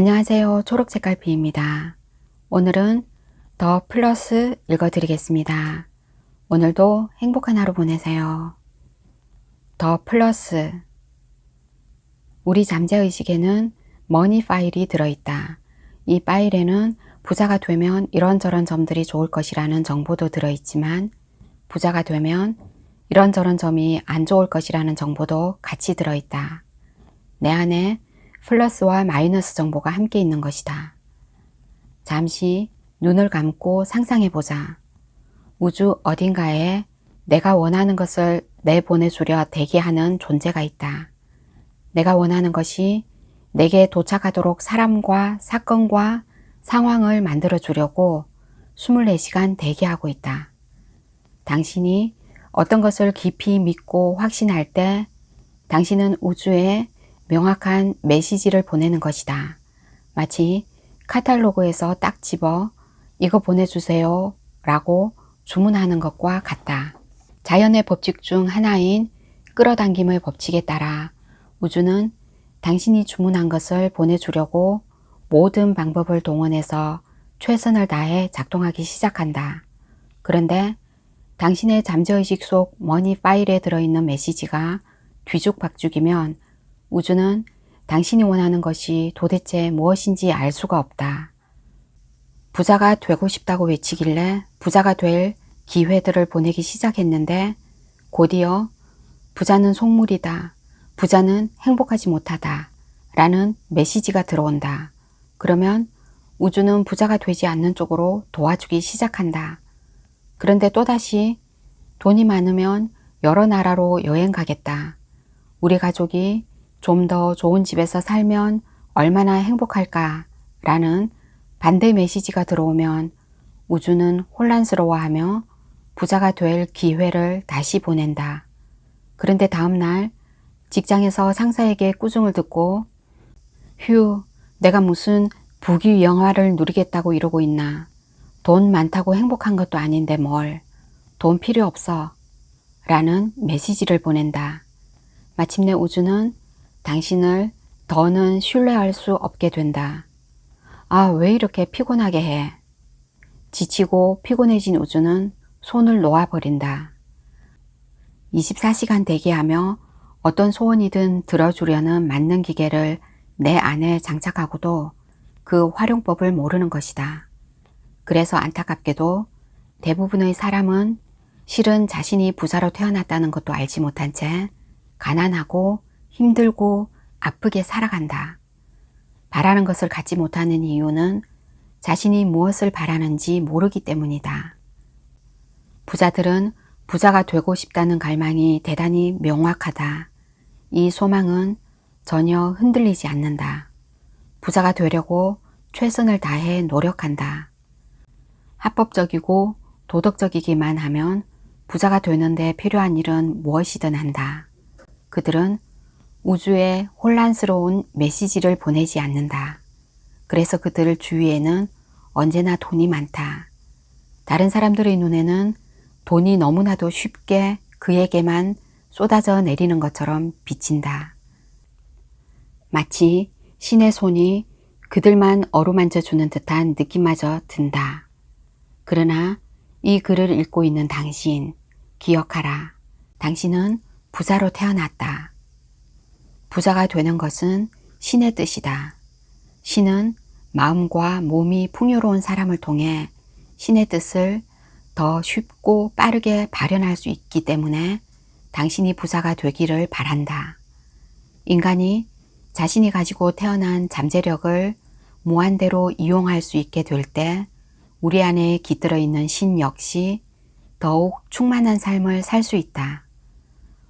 안녕하세요. 초록색깔피입니다. 오늘은 더 플러스 읽어드리겠습니다. 오늘도 행복한 하루 보내세요. 더 플러스. 우리 잠재의식에는 머니 파일이 들어있다. 이 파일에는 부자가 되면 이런저런 점들이 좋을 것이라는 정보도 들어있지만 부자가 되면 이런저런 점이 안 좋을 것이라는 정보도 같이 들어있다. 내 안에 플러스와 마이너스 정보가 함께 있는 것이다. 잠시 눈을 감고 상상해보자. 우주 어딘가에 내가 원하는 것을 내보내주려 대기하는 존재가 있다. 내가 원하는 것이 내게 도착하도록 사람과 사건과 상황을 만들어주려고 24시간 대기하고 있다. 당신이 어떤 것을 깊이 믿고 확신할 때 당신은 우주에 명확한 메시지를 보내는 것이다. 마치 카탈로그에서 딱 집어 이거 보내주세요 라고 주문하는 것과 같다. 자연의 법칙 중 하나인 끌어당김의 법칙에 따라 우주는 당신이 주문한 것을 보내주려고 모든 방법을 동원해서 최선을 다해 작동하기 시작한다. 그런데 당신의 잠재의식 속 머니 파일에 들어있는 메시지가 뒤죽박죽이면 우주는 당신이 원하는 것이 도대체 무엇인지 알 수가 없다. 부자가 되고 싶다고 외치길래 부자가 될 기회들을 보내기 시작했는데 곧이어 부자는 속물이다. 부자는 행복하지 못하다. 라는 메시지가 들어온다. 그러면 우주는 부자가 되지 않는 쪽으로 도와주기 시작한다. 그런데 또다시 돈이 많으면 여러 나라로 여행 가겠다. 우리 가족이 좀 더 좋은 집에서 살면 얼마나 행복할까 라는 반대 메시지가 들어오면 우주는 혼란스러워하며 부자가 될 기회를 다시 보낸다. 그런데 다음날 직장에서 상사에게 꾸중을 듣고 휴, 내가 무슨 부귀영화를 누리겠다고 이러고 있나. 돈 많다고 행복한 것도 아닌데 뭘. 돈 필요 없어. 라는 메시지를 보낸다. 마침내 우주는 당신을 더는 신뢰할 수 없게 된다. 아, 왜 이렇게 피곤하게 해? 지치고 피곤해진 우주는 손을 놓아버린다. 24시간 대기하며 어떤 소원이든 들어주려는 맞는 기계를 내 안에 장착하고도 그 활용법을 모르는 것이다. 그래서 안타깝게도 대부분의 사람은 실은 자신이 부자로 태어났다는 것도 알지 못한 채 가난하고 힘들고 아프게 살아간다. 바라는 것을 갖지 못하는 이유는 자신이 무엇을 바라는지 모르기 때문이다. 부자들은 부자가 되고 싶다는 갈망이 대단히 명확하다. 이 소망은 전혀 흔들리지 않는다. 부자가 되려고 최선을 다해 노력한다. 합법적이고 도덕적이기만 하면 부자가 되는데 필요한 일은 무엇이든 한다. 그들은 우주에 혼란스러운 메시지를 보내지 않는다. 그래서 그들 주위에는 언제나 돈이 많다. 다른 사람들의 눈에는 돈이 너무나도 쉽게 그에게만 쏟아져 내리는 것처럼 비친다. 마치 신의 손이 그들만 어루만져 주는 듯한 느낌마저 든다. 그러나 이 글을 읽고 있는 당신, 기억하라. 당신은 부자로 태어났다. 부자가 되는 것은 신의 뜻이다. 신은 마음과 몸이 풍요로운 사람을 통해 신의 뜻을 더 쉽고 빠르게 발현할 수 있기 때문에 당신이 부자가 되기를 바란다. 인간이 자신이 가지고 태어난 잠재력을 무한대로 이용할 수 있게 될 때 우리 안에 깃들어 있는 신 역시 더욱 충만한 삶을 살 수 있다.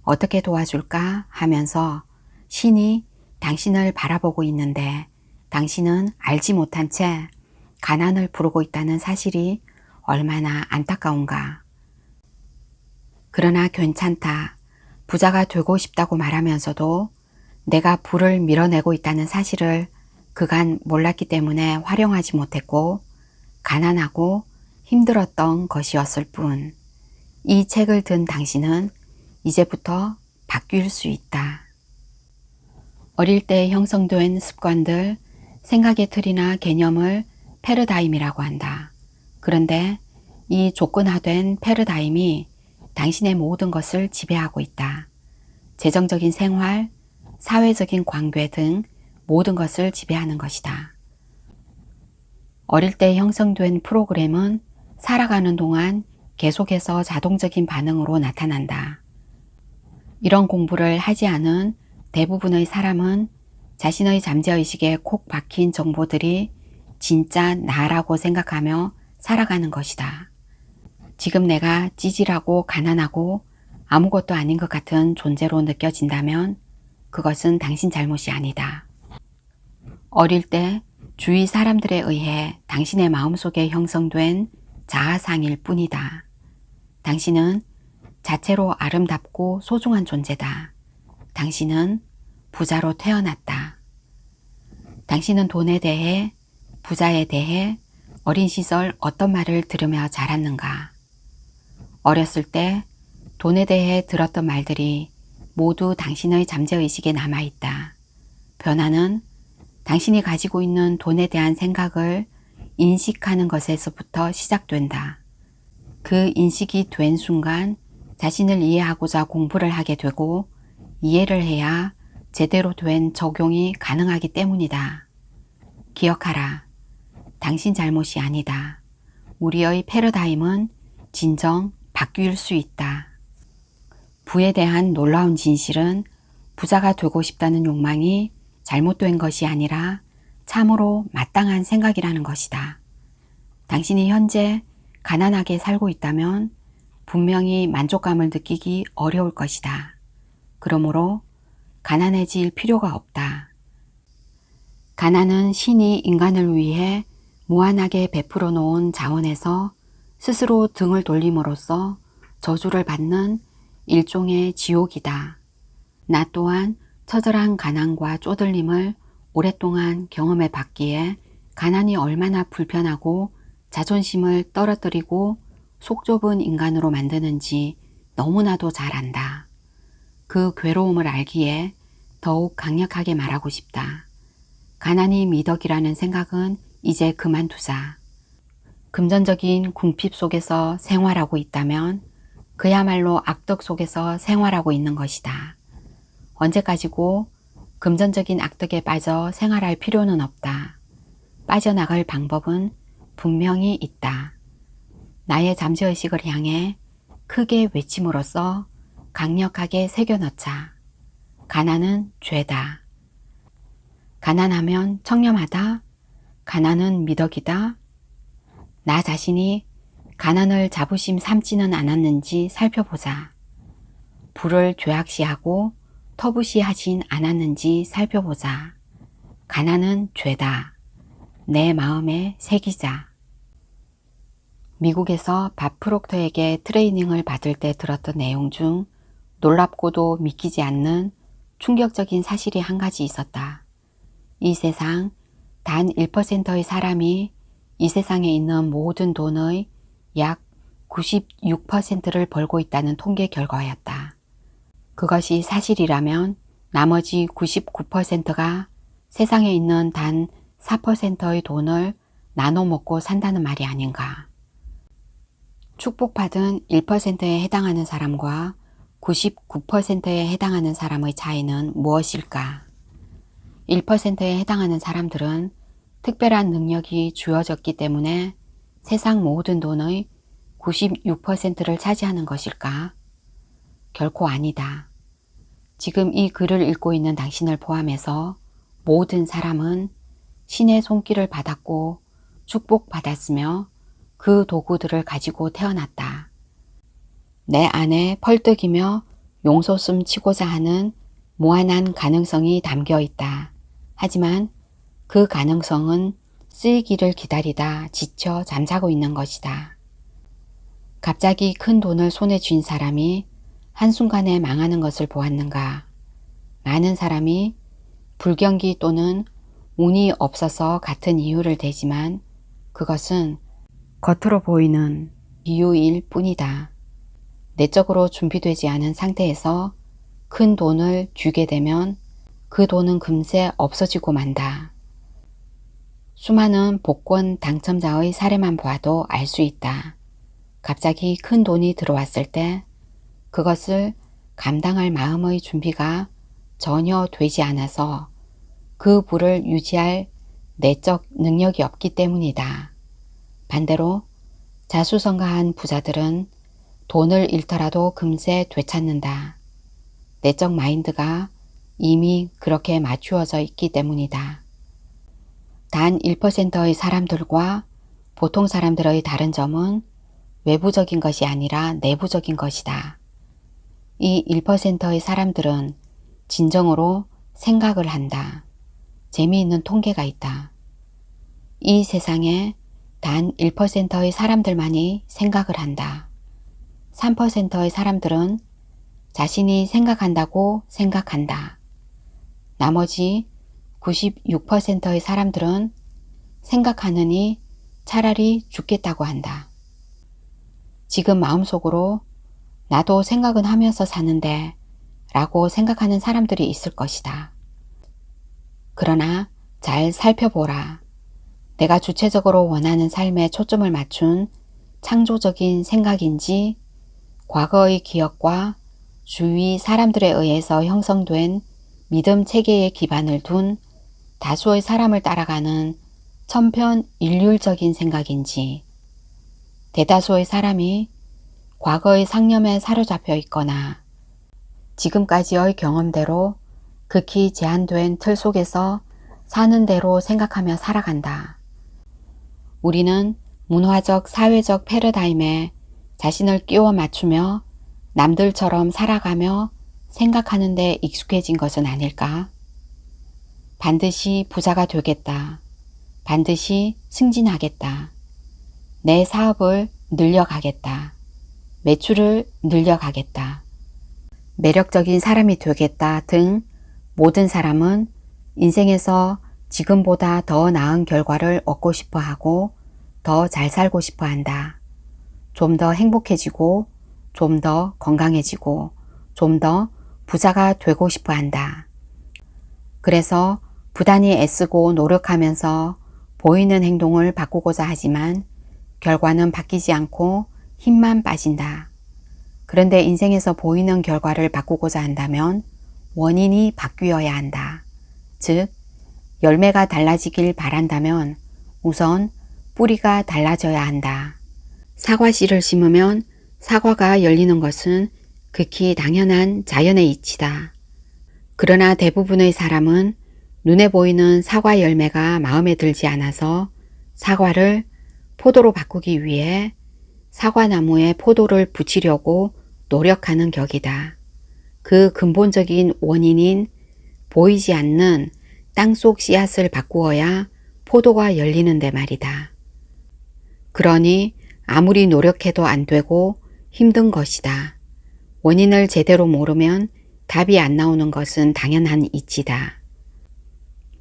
어떻게 도와줄까 하면서 신이 당신을 바라보고 있는데 당신은 알지 못한 채 가난을 부르고 있다는 사실이 얼마나 안타까운가. 그러나 괜찮다. 부자가 되고 싶다고 말하면서도 내가 부를 밀어내고 있다는 사실을 그간 몰랐기 때문에 활용하지 못했고 가난하고 힘들었던 것이었을 뿐. 이 책을 든 당신은 이제부터 바뀔 수 있다. 어릴 때 형성된 습관들, 생각의 틀이나 개념을 패러다임이라고 한다. 그런데 이 조건화된 패러다임이 당신의 모든 것을 지배하고 있다. 재정적인 생활, 사회적인 관계 등 모든 것을 지배하는 것이다. 어릴 때 형성된 프로그램은 살아가는 동안 계속해서 자동적인 반응으로 나타난다. 이런 공부를 하지 않은 대부분의 사람은 자신의 잠재의식에 콕 박힌 정보들이 진짜 나라고 생각하며 살아가는 것이다. 지금 내가 찌질하고 가난하고 아무것도 아닌 것 같은 존재로 느껴진다면 그것은 당신 잘못이 아니다. 어릴 때 주위 사람들에 의해 당신의 마음속에 형성된 자아상일 뿐이다. 당신은 자체로 아름답고 소중한 존재다. 당신은 부자로 태어났다. 당신은 돈에 대해, 부자에 대해 어린 시절 어떤 말을 들으며 자랐는가? 어렸을 때 돈에 대해 들었던 말들이 모두 당신의 잠재의식에 남아있다. 변화는 당신이 가지고 있는 돈에 대한 생각을 인식하는 것에서부터 시작된다. 그 인식이 된 순간 자신을 이해하고자 공부를 하게 되고 이해를 해야 제대로 된 적용이 가능하기 때문이다. 기억하라. 당신 잘못이 아니다. 우리의 패러다임은 진정 바뀔 수 있다. 부에 대한 놀라운 진실은 부자가 되고 싶다는 욕망이 잘못된 것이 아니라 참으로 마땅한 생각이라는 것이다. 당신이 현재 가난하게 살고 있다면 분명히 만족감을 느끼기 어려울 것이다. 그러므로 가난해질 필요가 없다. 가난은 신이 인간을 위해 무한하게 베풀어 놓은 자원에서 스스로 등을 돌림으로써 저주를 받는 일종의 지옥이다. 나 또한 처절한 가난과 쪼들림을 오랫동안 경험해 봤기에 가난이 얼마나 불편하고 자존심을 떨어뜨리고 속 좁은 인간으로 만드는지 너무나도 잘 안다. 그 괴로움을 알기에 더욱 강력하게 말하고 싶다. 가난이 미덕이라는 생각은 이제 그만두자. 금전적인 궁핍 속에서 생활하고 있다면 그야말로 악덕 속에서 생활하고 있는 것이다. 언제까지고 금전적인 악덕에 빠져 생활할 필요는 없다. 빠져나갈 방법은 분명히 있다. 나의 잠재의식을 향해 크게 외침으로써 강력하게 새겨넣자. 가난은 죄다. 가난하면 청렴하다. 가난은 미덕이다. 나 자신이 가난을 자부심 삼지는 않았는지 살펴보자. 부를 죄악시하고 터부시하진 않았는지 살펴보자. 가난은 죄다. 내 마음에 새기자. 미국에서 밥 프록터에게 트레이닝을 받을 때 들었던 내용 중 놀랍고도 믿기지 않는 충격적인 사실이 한 가지 있었다. 이 세상 단 1%의 사람이 이 세상에 있는 모든 돈의 약 96%를 벌고 있다는 통계 결과였다. 그것이 사실이라면 나머지 99%가 세상에 있는 단 4%의 돈을 나눠 먹고 산다는 말이 아닌가. 축복받은 1%에 해당하는 사람과 99%에 해당하는 사람의 차이는 무엇일까? 1%에 해당하는 사람들은 특별한 능력이 주어졌기 때문에 세상 모든 돈의 96%를 차지하는 것일까? 결코 아니다. 지금 이 글을 읽고 있는 당신을 포함해서 모든 사람은 신의 손길을 받았고 축복받았으며 그 도구들을 가지고 태어났다. 내 안에 펄떡이며 용솟음 치고자 하는 무한한 가능성이 담겨 있다. 하지만 그 가능성은 쓰이기를 기다리다 지쳐 잠자고 있는 것이다. 갑자기 큰 돈을 손에 쥔 사람이 한순간에 망하는 것을 보았는가? 많은 사람이 불경기 또는 운이 없어서 같은 이유를 대지만 그것은 겉으로 보이는 이유일 뿐이다. 내적으로 준비되지 않은 상태에서 큰 돈을 쥐게 되면 그 돈은 금세 없어지고 만다. 수많은 복권 당첨자의 사례만 보아도 알 수 있다. 갑자기 큰 돈이 들어왔을 때 그것을 감당할 마음의 준비가 전혀 되지 않아서 그 부를 유지할 내적 능력이 없기 때문이다. 반대로 자수성가한 부자들은 돈을 잃더라도 금세 되찾는다. 내적 마인드가 이미 그렇게 맞추어져 있기 때문이다. 단 1%의 사람들과 보통 사람들의 다른 점은 외부적인 것이 아니라 내부적인 것이다. 이 1%의 사람들은 진정으로 생각을 한다. 재미있는 통계가 있다. 이 세상에 단 1%의 사람들만이 생각을 한다. 3%의 사람들은 자신이 생각한다고 생각한다. 나머지 96%의 사람들은 생각하느니 차라리 죽겠다고 한다. 지금 마음속으로 나도 생각은 하면서 사는데 라고 생각하는 사람들이 있을 것이다. 그러나 잘 살펴보라. 내가 주체적으로 원하는 삶에 초점을 맞춘 창조적인 생각인지 과거의 기억과 주위 사람들에 의해서 형성된 믿음 체계에 기반을 둔 다수의 사람을 따라가는 천편일률적인 생각인지 대다수의 사람이 과거의 상념에 사로잡혀 있거나 지금까지의 경험대로 극히 제한된 틀 속에서 사는 대로 생각하며 살아간다. 우리는 문화적 사회적 패러다임에 자신을 끼워 맞추며 남들처럼 살아가며 생각하는 데 익숙해진 것은 아닐까? 반드시 부자가 되겠다. 반드시 승진하겠다. 내 사업을 늘려가겠다. 매출을 늘려가겠다. 매력적인 사람이 되겠다 등 모든 사람은 인생에서 지금보다 더 나은 결과를 얻고 싶어 하고 더 잘 살고 싶어 한다. 좀 더 행복해지고 좀 더 건강해지고 좀 더 부자가 되고 싶어 한다. 그래서 부단히 애쓰고 노력하면서 보이는 행동을 바꾸고자 하지만 결과는 바뀌지 않고 힘만 빠진다. 그런데 인생에서 보이는 결과를 바꾸고자 한다면 원인이 바뀌어야 한다. 즉, 열매가 달라지길 바란다면 우선 뿌리가 달라져야 한다. 사과씨를 심으면 사과가 열리는 것은 극히 당연한 자연의 이치다. 그러나 대부분의 사람은 눈에 보이는 사과 열매가 마음에 들지 않아서 사과를 포도로 바꾸기 위해 사과나무에 포도를 붙이려고 노력하는 격이다. 그 근본적인 원인인 보이지 않는 땅속 씨앗을 바꾸어야 포도가 열리는데 말이다. 그러니 아무리 노력해도 안 되고 힘든 것이다. 원인을 제대로 모르면 답이 안 나오는 것은 당연한 이치다.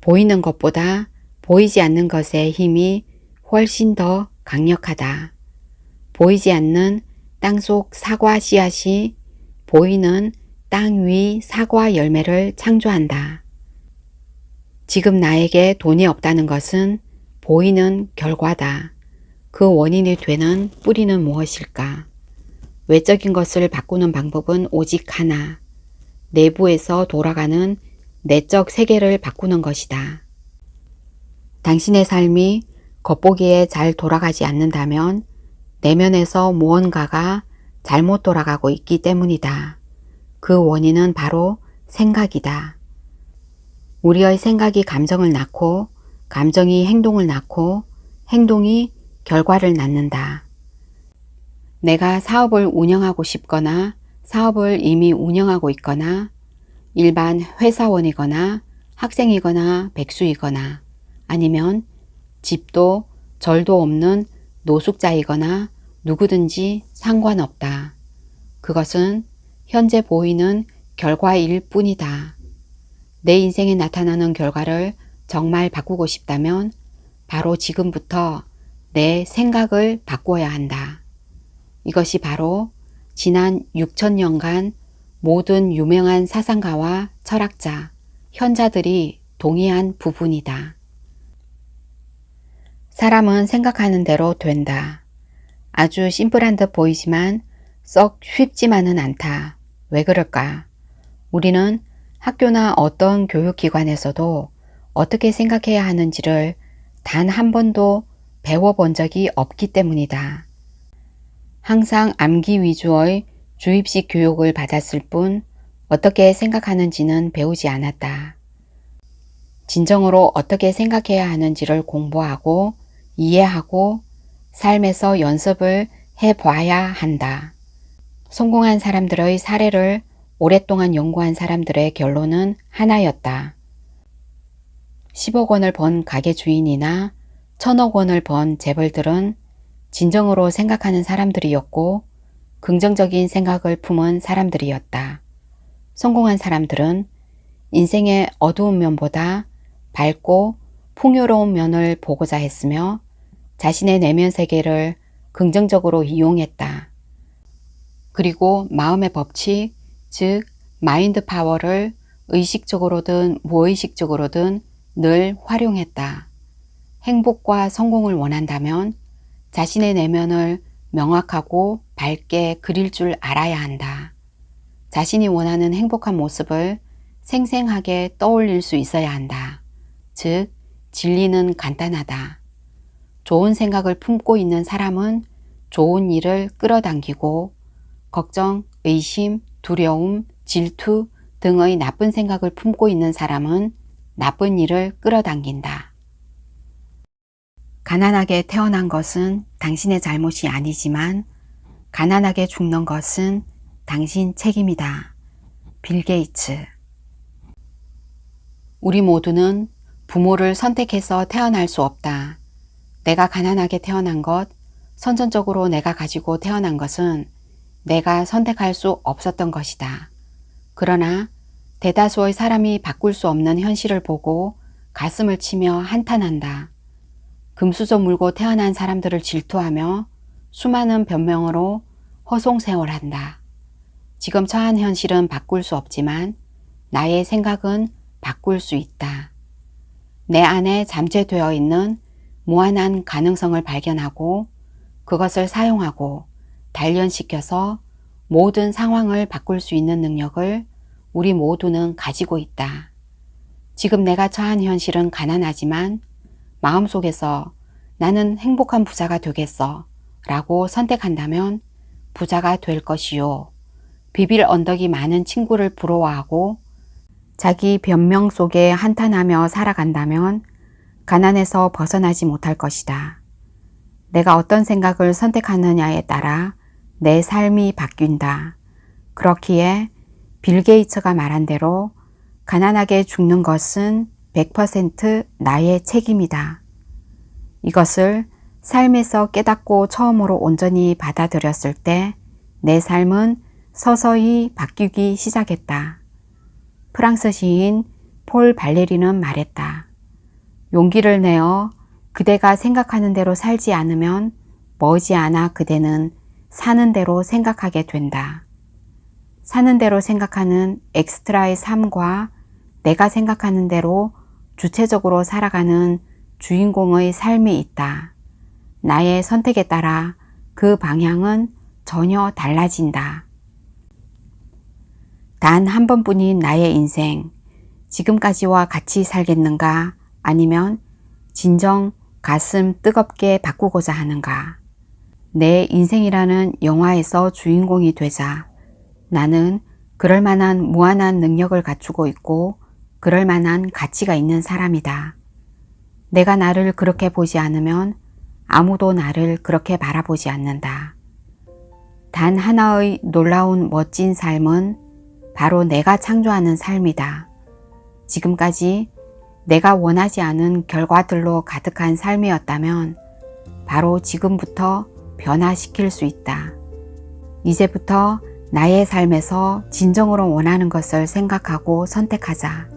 보이는 것보다 보이지 않는 것의 힘이 훨씬 더 강력하다. 보이지 않는 땅속 사과 씨앗이 보이는 땅 위 사과 열매를 창조한다. 지금 나에게 돈이 없다는 것은 보이는 결과다. 그 원인이 되는 뿌리는 무엇일까? 외적인 것을 바꾸는 방법은 오직 하나. 내부에서 돌아가는 내적 세계를 바꾸는 것이다. 당신의 삶이 겉보기에 잘 돌아가지 않는다면 내면에서 무언가가 잘못 돌아가고 있기 때문이다. 그 원인은 바로 생각이다. 우리의 생각이 감정을 낳고 감정이 행동을 낳고 행동이 결과를 낳는다. 내가 사업을 운영하고 싶거나 사업을 이미 운영하고 있거나 일반 회사원이거나 학생이거나 백수이거나 아니면 집도 절도 없는 노숙자이거나 누구든지 상관없다. 그것은 현재 보이는 결과일 뿐이다. 내 인생에 나타나는 결과를 정말 바꾸고 싶다면 바로 지금부터 내 생각을 바꿔야 한다. 이것이 바로 지난 6,000년간 모든 유명한 사상가와 철학자, 현자들이 동의한 부분이다. 사람은 생각하는 대로 된다. 아주 심플한 듯 보이지만 썩 쉽지만은 않다. 왜 그럴까? 우리는 학교나 어떤 교육기관에서도 어떻게 생각해야 하는지를 단 한 번도 배워본 적이 없기 때문이다. 항상 암기 위주의 주입식 교육을 받았을 뿐 어떻게 생각하는지는 배우지 않았다. 진정으로 어떻게 생각해야 하는지를 공부하고 이해하고 삶에서 연습을 해봐야 한다. 성공한 사람들의 사례를 오랫동안 연구한 사람들의 결론은 하나였다. 10억 원을 번 가게 주인이나 1000억 원을 번 재벌들은 진정으로 생각하는 사람들이었고 긍정적인 생각을 품은 사람들이었다. 성공한 사람들은 인생의 어두운 면보다 밝고 풍요로운 면을 보고자 했으며 자신의 내면 세계를 긍정적으로 이용했다. 그리고 마음의 법칙, 즉 마인드 파워를 의식적으로든 무의식적으로든 늘 활용했다. 행복과 성공을 원한다면 자신의 내면을 명확하고 밝게 그릴 줄 알아야 한다. 자신이 원하는 행복한 모습을 생생하게 떠올릴 수 있어야 한다. 즉, 진리는 간단하다. 좋은 생각을 품고 있는 사람은 좋은 일을 끌어당기고 걱정, 의심, 두려움, 질투 등의 나쁜 생각을 품고 있는 사람은 나쁜 일을 끌어당긴다. 가난하게 태어난 것은 당신의 잘못이 아니지만 가난하게 죽는 것은 당신 책임이다. 빌 게이츠. 우리 모두는 부모를 선택해서 태어날 수 없다. 내가 가난하게 태어난 것, 선천적으로 내가 가지고 태어난 것은 내가 선택할 수 없었던 것이다. 그러나 대다수의 사람이 바꿀 수 없는 현실을 보고 가슴을 치며 한탄한다. 금수저 물고 태어난 사람들을 질투하며 수많은 변명으로 허송세월한다. 지금 처한 현실은 바꿀 수 없지만 나의 생각은 바꿀 수 있다. 내 안에 잠재되어 있는 무한한 가능성을 발견하고 그것을 사용하고 단련시켜서 모든 상황을 바꿀 수 있는 능력을 우리 모두는 가지고 있다. 지금 내가 처한 현실은 가난하지만 마음속에서 나는 행복한 부자가 되겠어 라고 선택한다면 부자가 될 것이요. 비빌 언덕이 많은 친구를 부러워하고 자기 변명 속에 한탄하며 살아간다면 가난에서 벗어나지 못할 것이다. 내가 어떤 생각을 선택하느냐에 따라 내 삶이 바뀐다. 그렇기에 빌 게이츠가 말한 대로 가난하게 죽는 것은 100% 나의 책임이다. 이것을 삶에서 깨닫고 처음으로 온전히 받아들였을 때 내 삶은 서서히 바뀌기 시작했다. 프랑스 시인 폴 발레리는 말했다. 용기를 내어 그대가 생각하는 대로 살지 않으면 머지않아 그대는 사는 대로 생각하게 된다. 사는 대로 생각하는 엑스트라의 삶과 내가 생각하는 대로 주체적으로 살아가는 주인공의 삶이 있다. 나의 선택에 따라 그 방향은 전혀 달라진다. 단 한 번뿐인 나의 인생, 지금까지와 같이 살겠는가? 아니면 진정 가슴 뜨겁게 바꾸고자 하는가? 내 인생이라는 영화에서 주인공이 되자 나는 그럴 만한 무한한 능력을 갖추고 있고 그럴 만한 가치가 있는 사람이다. 내가 나를 그렇게 보지 않으면 아무도 나를 그렇게 바라보지 않는다. 단 하나의 놀라운 멋진 삶은 바로 내가 창조하는 삶이다. 지금까지 내가 원하지 않은 결과들로 가득한 삶이었다면 바로 지금부터 변화시킬 수 있다. 이제부터 나의 삶에서 진정으로 원하는 것을 생각하고 선택하자.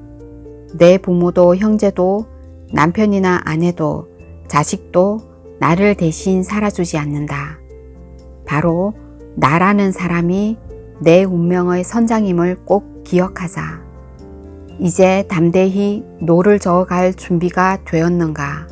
내 부모도 형제도 남편이나 아내도 자식도 나를 대신 살아주지 않는다. 바로 나라는 사람이 내 운명의 선장임을 꼭 기억하자. 이제 담대히 노를 저어갈 준비가 되었는가?